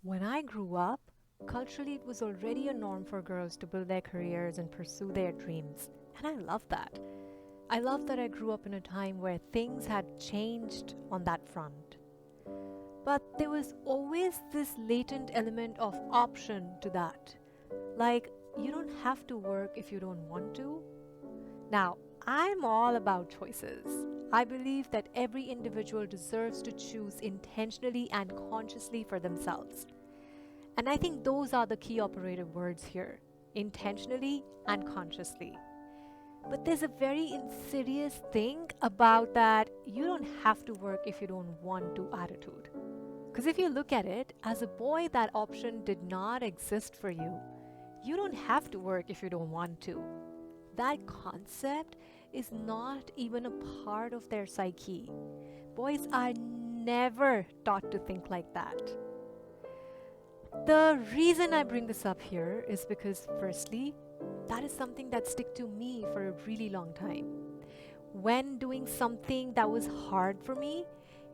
When I grew up, culturally it was already a norm for girls to build their careers and pursue their dreams. And I love that. I love that I grew up in a time where things had changed on that front. But there was always this latent element of option to that. Like, you don't have to work if you don't want to. Now, I'm all about choices. I believe that every individual deserves to choose intentionally and consciously for themselves. And I think those are the key operative words here: intentionally and consciously. But there's a very insidious thing about that you don't have to work if you don't want to attitude. Because if you look at it, as a boy, that option did not exist for you. You don't have to work if you don't want to. That concept is not even a part of their psyche. Boys are never taught to think like that. The reason I bring this up here is because, firstly, that is something that stuck to me for a really long time. When doing something that was hard for me,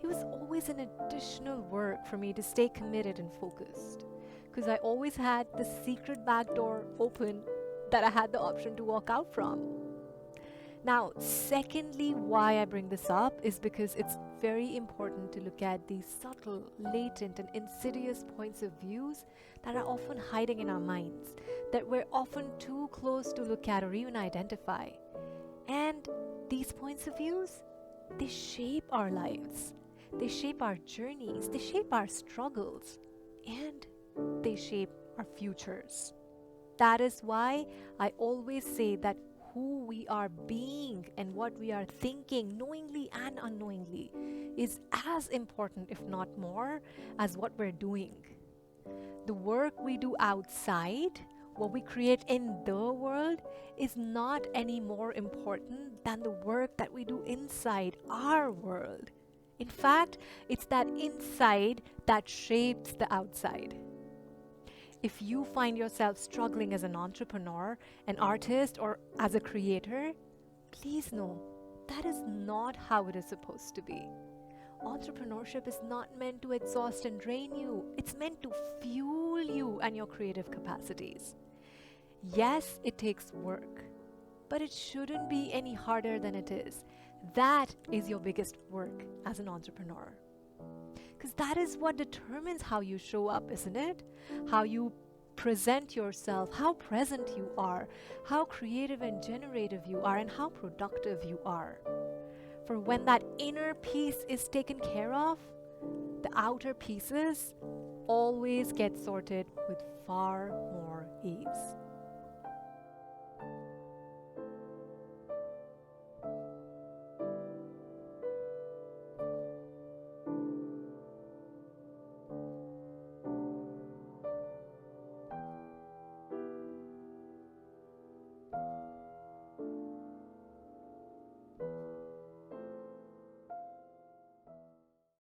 it was always an additional work for me to stay committed and focused. Because I always had the secret back door open that I had the option to walk out from. Now, secondly, why I bring this up is because it's very important to look at these subtle, latent, and insidious points of views that are often hiding in our minds, that we're often too close to look at or even identify. And these points of views, they shape our lives, they shape our journeys, they shape our struggles, and they shape our futures. That is why I always say that who we are being and what we are thinking, knowingly and unknowingly, is as important, if not more, as what we're doing. The work we do outside, what we create in the world, is not any more important than the work that we do inside our world. In fact, it's that inside that shapes the outside. If you find yourself struggling as an entrepreneur, an artist, or as a creator, please know that is not how it is supposed to be. Entrepreneurship is not meant to exhaust and drain you, it's meant to fuel you and your creative capacities. Yes, it takes work, but it shouldn't be any harder than it is. That is your biggest work as an entrepreneur. Because that is what determines how you show up, isn't it? How you present yourself, how present you are, how creative and generative you are, and how productive you are. For when that inner piece is taken care of, the outer pieces always get sorted with far more ease.